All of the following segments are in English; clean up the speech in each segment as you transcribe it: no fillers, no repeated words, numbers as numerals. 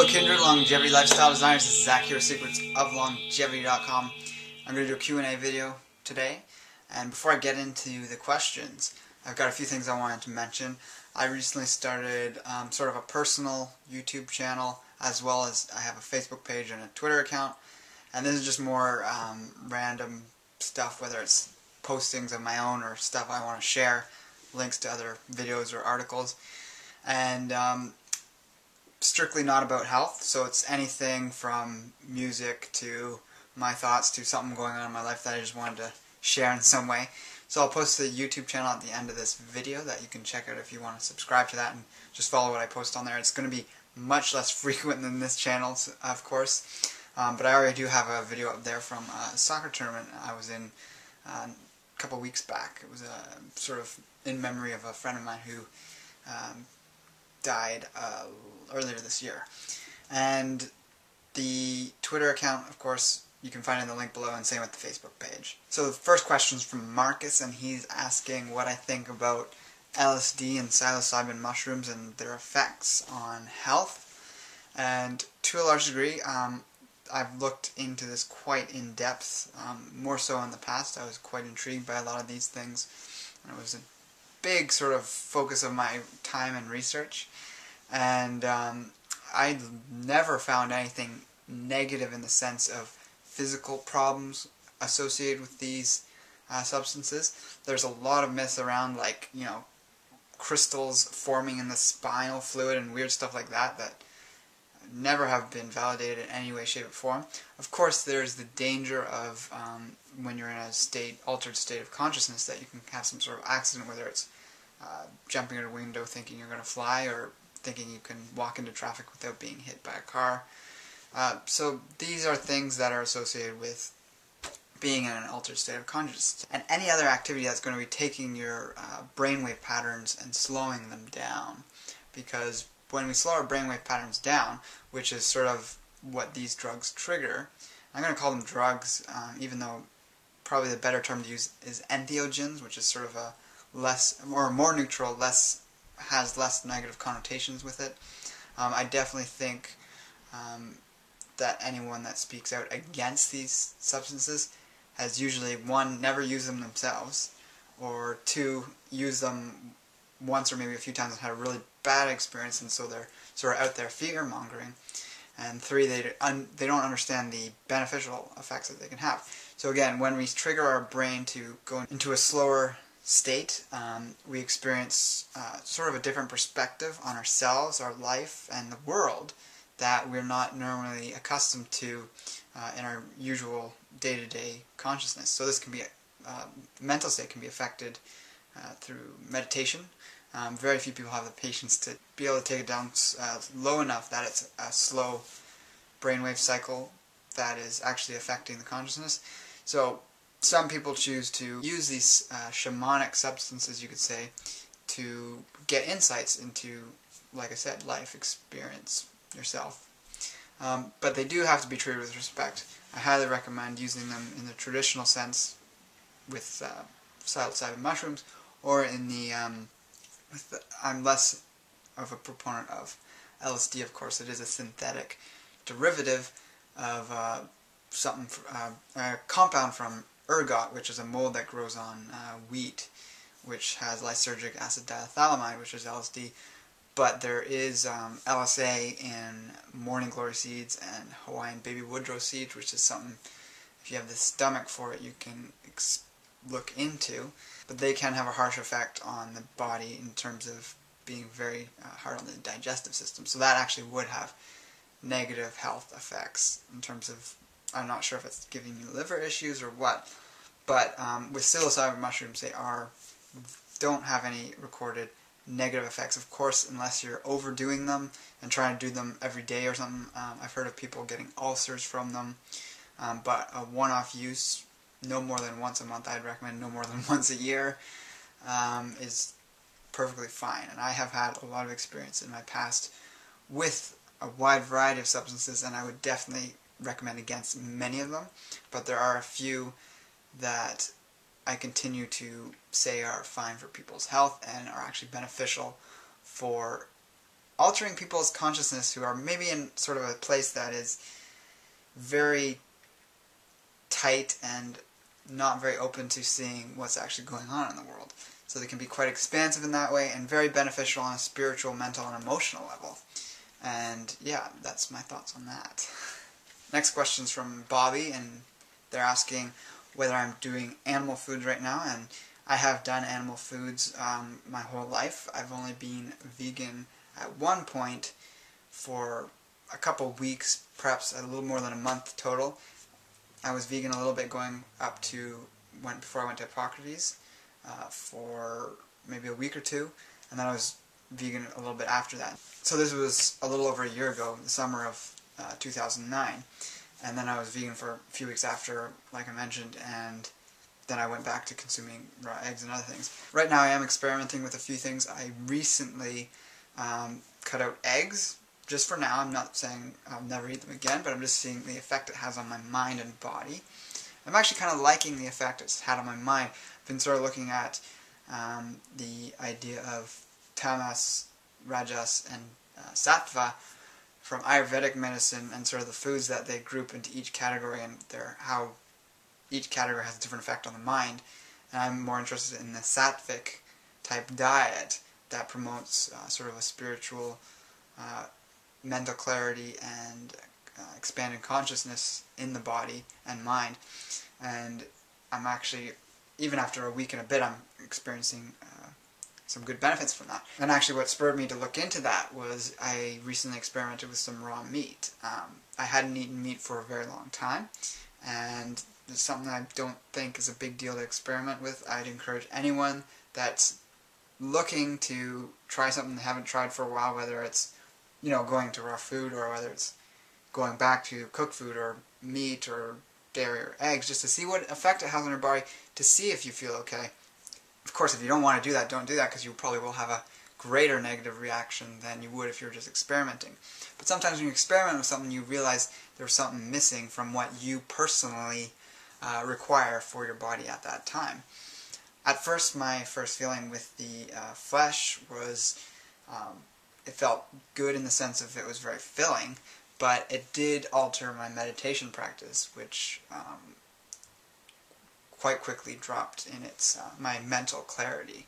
Kindred, Longevity Lifestyle Designers. This is Zach here, secretsoflongevity.com. I'm going to do a Q&A video today, and before I get into the questions, I've got a few things I wanted to mention. I recently started sort of a personal YouTube channel, as well as I have a Facebook page and a Twitter account, and this is just more random stuff, whether it's postings of my own or stuff I want to share, links to other videos or articles, and strictly not about health, so it's anything from music to my thoughts to something going on in my life that I just wanted to share in some way. So I'll post the YouTube channel at the end of this video that you can check out if you want to subscribe to that and just follow what I post on there. It's going to be much less frequent than this channel, of course, but I already do have a video up there from a soccer tournament I was in a couple weeks back. It was sort of in memory of a friend of mine who died earlier this year. And the Twitter account, of course, you can find in the link below, and same with the Facebook page. So the first question is from Marcus, and he's asking what I think about LSD and psilocybin mushrooms and their effects on health. And to a large degree, I've looked into this quite in depth, more so in the past. I was quite intrigued by a lot of these things, and it was a big sort of focus of my time and research. And I never found anything negative in the sense of physical problems associated with these substances. There's a lot of myths around, like, you know, crystals forming in the spinal fluid and weird stuff like that that never have been validated in any way, shape, or form. Of course, there's the danger of when you're in a altered state of consciousness, that you can have some sort of accident, whether it's jumping out a window thinking you're going to fly, or thinking you can walk into traffic without being hit by a car. So these are things that are associated with being in an altered state of consciousness. And any other activity that's going to be taking your brainwave patterns and slowing them down. Because when we slow our brainwave patterns down, which is sort of what these drugs trigger, I'm going to call them drugs, even though probably the better term to use is entheogens, which is sort of a less, or more neutral, has less negative connotations with it. I definitely think that anyone that speaks out against these substances has usually, one, never used them themselves, or two, used them once or maybe a few times and had a really bad experience, and so they're sort of out there fear-mongering, and three, they don't understand the beneficial effects that they can have. So again, when we trigger our brain to go into a slower state, we experience sort of a different perspective on ourselves, our life, and the world that we're not normally accustomed to in our usual day-to-day consciousness. So this can be, mental state can be affected through meditation. Very few people have the patience to be able to take it down low enough that it's a slow brainwave cycle that is actually affecting the consciousness. So some people choose to use these shamanic substances, you could say, to get insights into, like I said, life experience yourself. But they do have to be treated with respect. I highly recommend using them in the traditional sense with psilocybin mushrooms, or in the, I'm less of a proponent of LSD, of course. It is a synthetic derivative of a compound from ergot, which is a mold that grows on wheat, which has lysergic acid diethylamide, which is LSD. But there is LSA in morning glory seeds and Hawaiian baby woodrow seeds, which is something, if you have the stomach for it, you can look into. But they can have a harsh effect on the body in terms of being very hard on the digestive system. So that actually would have negative health effects in terms of, I'm not sure if it's giving you liver issues or what, but with psilocybin mushrooms, they don't have any recorded negative effects, of course, unless you're overdoing them and trying to do them every day or something. I've heard of people getting ulcers from them, but a one-off use, no more than once a month, I'd recommend no more than once a year, is perfectly fine. And I have had a lot of experience in my past with a wide variety of substances, and I would definitely recommend against many of them, but there are a few that I continue to say are fine for people's health and are actually beneficial for altering people's consciousness who are maybe in sort of a place that is very tight and not very open to seeing what's actually going on in the world. So they can be quite expansive in that way and very beneficial on a spiritual, mental, and emotional level. And yeah, that's my thoughts on that. Next question's from Bobby, and they're asking whether I'm doing animal foods right now, and I have done animal foods my whole life. I've only been vegan at one point for a couple weeks, perhaps a little more than a month total. I was vegan a little bit going up to before I went to Hippocrates for maybe a week or two, and then I was vegan a little bit after that. So this was a little over a year ago, the summer of 2009, and then I was vegan for a few weeks after, like I mentioned, and then I went back to consuming raw eggs and other things. Right now I am experimenting with a few things. I recently cut out eggs, just for now. I'm not saying I'll never eat them again, but I'm just seeing the effect it has on my mind and body. I'm actually kind of liking the effect it's had on my mind. I've been sort of looking at the idea of tamas, rajas, and sattva from Ayurvedic medicine and sort of the foods that they group into each category and how each category has a different effect on the mind. And I'm more interested in the sattvic type diet that promotes sort of a spiritual mental clarity and expanded consciousness in the body and mind. And I'm actually, even after a week and a bit, I'm experiencing some good benefits from that. And actually what spurred me to look into that was I recently experimented with some raw meat. I hadn't eaten meat for a very long time, and it's something I don't think is a big deal to experiment with. I'd encourage anyone that's looking to try something they haven't tried for a while, whether it's going to raw food or whether it's going back to cooked food or meat or dairy or eggs, just to see what effect it has on your body, to see if you feel okay. Of course, if you don't want to do that, don't do that, because you probably will have a greater negative reaction than you would if you were just experimenting. But sometimes when you experiment with something, you realize there's something missing from what you personally require for your body at that time. At first, my first feeling with the flesh was it felt good in the sense of it was very filling, but it did alter my meditation practice, which quite quickly dropped in my mental clarity.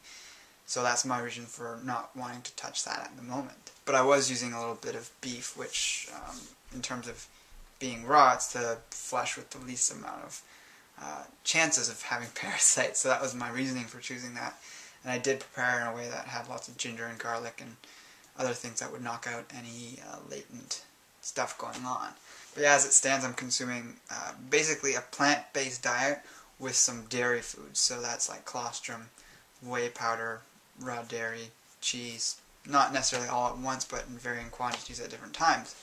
So that's my reason for not wanting to touch that at the moment. But I was using a little bit of beef, which in terms of being raw, it's the flesh with the least amount of chances of having parasites. So that was my reasoning for choosing that. And I did prepare in a way that had lots of ginger and garlic and other things that would knock out any latent stuff going on. But yeah, as it stands, I'm consuming basically a plant-based diet with some dairy foods. So that's like colostrum, whey powder, raw dairy, cheese. Not necessarily all at once, but in varying quantities at different times.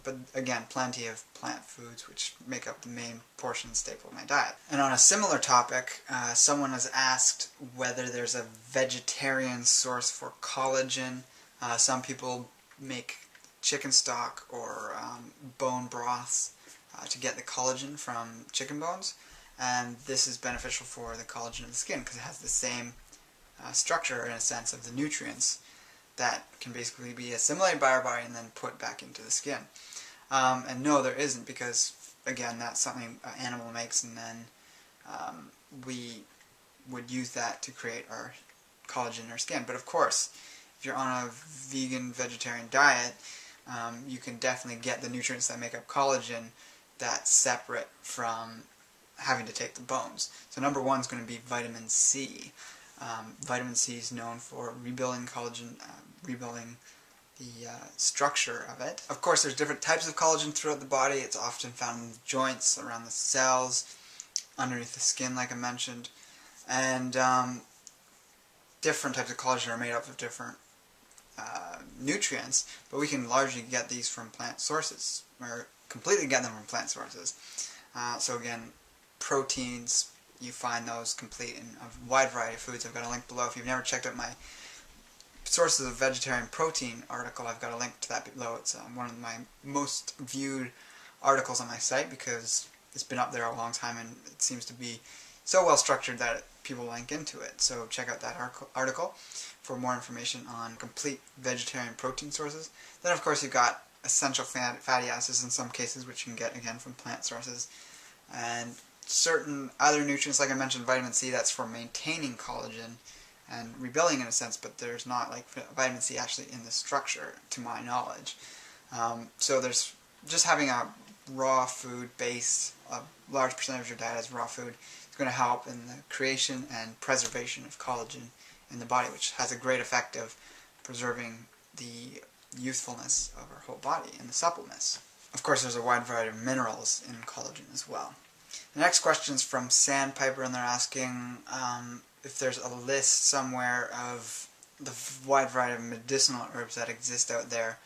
But again, plenty of plant foods, which make up the main portion staple of my diet. And on a similar topic, someone has asked whether there's a vegetarian source for collagen. Some people make chicken stock or bone broths to get the collagen from chicken bones, and this is beneficial for the collagen of the skin because it has the same structure, in a sense, of the nutrients that can basically be assimilated by our body and then put back into the skin. And no, there isn't, because again, that's something an animal makes, and then we would use that to create our collagen in our skin. But of course, if you're on a vegan, vegetarian diet, you can definitely get the nutrients that make up collagen that's separate from having to take the bones. So number one is going to be vitamin C. Vitamin C is known for rebuilding collagen, rebuilding the structure of it. Of course, there's different types of collagen throughout the body. It's often found in the joints, around the cells, underneath the skin, like I mentioned. And different types of collagen are made up of different nutrients, but we can largely get these from plant sources, or completely get them from plant sources. So again, proteins, you find those complete in a wide variety of foods. I've got a link below. If you've never checked out my sources of vegetarian protein article, I've got a link to that below. It's one of my most viewed articles on my site because it's been up there a long time and it seems to be so well structured that people link into it. So check out that article for more information on complete vegetarian protein sources. Then of course you've got essential fatty acids in some cases, which you can get again from plant sources. And certain other nutrients, like I mentioned, vitamin C, that's for maintaining collagen and rebuilding in a sense, but there's not like vitamin C actually in the structure, to my knowledge. So there's just having a raw food base, a large percentage of your diet as raw food, is going to help in the creation and preservation of collagen in the body, which has a great effect of preserving the youthfulness of our whole body and the suppleness. Of course, there's a wide variety of minerals in collagen as well. The next question is from Sandpiper, and they're asking if there's a list somewhere of the wide variety of medicinal herbs that exist out there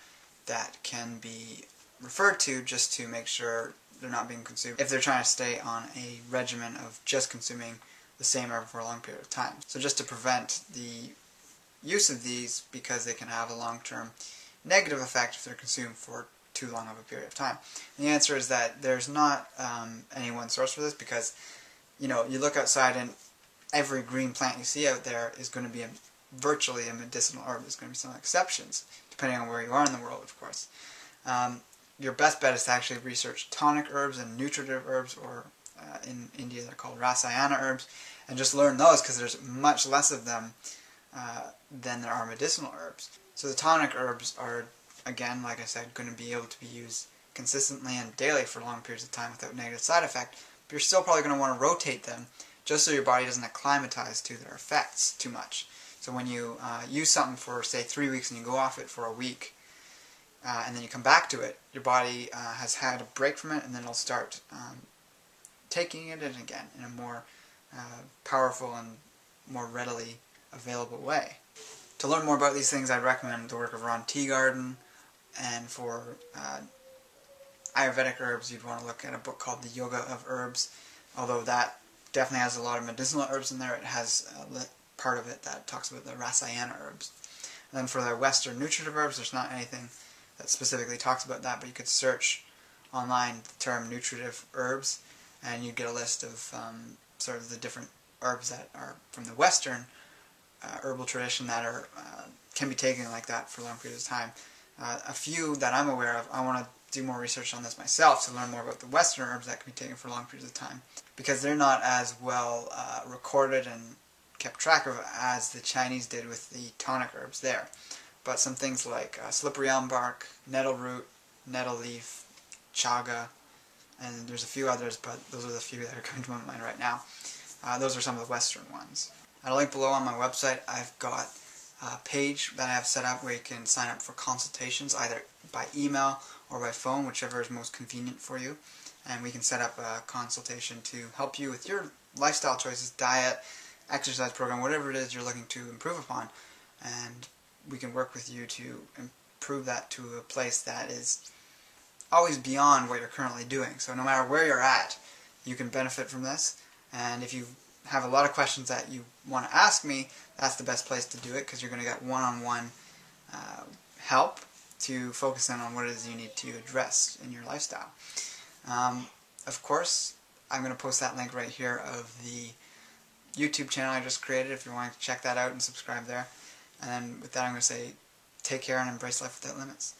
that can be referred to just to make sure they're not being consumed if they're trying to stay on a regimen of just consuming the same herb for a long period of time. So just to prevent the use of these, because they can have a long-term negative effect if they're consumed for too long of a period of time. And the answer is that there's not any one source for this, because you look outside and every green plant you see out there is going to be virtually a medicinal herb. There's going to be some exceptions depending on where you are in the world, of course. Your best bet is to actually research tonic herbs and nutritive herbs, or in India they're called rasayana herbs, and just learn those, because there's much less of them than there are medicinal herbs. So the tonic herbs are, again, like I said, going to be able to be used consistently and daily for long periods of time without negative side effect, but you're still probably going to want to rotate them just so your body doesn't acclimatize to their effects too much. So when you use something for, say, 3 weeks and you go off it for a week, and then you come back to it, your body has had a break from it, and then it'll start taking it in again in a more powerful and more readily available way. To learn more about these things, I'd recommend the work of Ron Teagarden, and for Ayurvedic herbs, you'd want to look at a book called The Yoga of Herbs, although that definitely has a lot of medicinal herbs in there. It has a part of it that talks about the rasayana herbs. And then for the Western nutritive herbs, there's not anything that specifically talks about that, but you could search online the term nutritive herbs, and you'd get a list of sort of the different herbs that are from the Western herbal tradition that are can be taken like that for long periods of time. A few that I'm aware of, I want to do more research on this myself to learn more about the Western herbs that can be taken for long periods of time, because they're not as well recorded and kept track of as the Chinese did with the tonic herbs there. But some things like slippery elm bark, nettle root, nettle leaf, chaga, and there's a few others, but those are the few that are coming to my mind right now. Those are some of the Western ones. At a link below on my website, I've got a page that I have set up where you can sign up for consultations, either by email or by phone, whichever is most convenient for you. And we can set up a consultation to help you with your lifestyle choices, diet, exercise program, whatever it is you're looking to improve upon. And we can work with you to improve that to a place that is always beyond what you're currently doing. So no matter where you're at, you can benefit from this. And if you have a lot of questions that you want to ask me, that's the best place to do it, because you're going to get one-on-one help to focus in on what it is you need to address in your lifestyle. Of course, I'm going to post that link right here of the YouTube channel I just created if you want to check that out and subscribe there. And then with that, I'm going to say take care and embrace life without limits.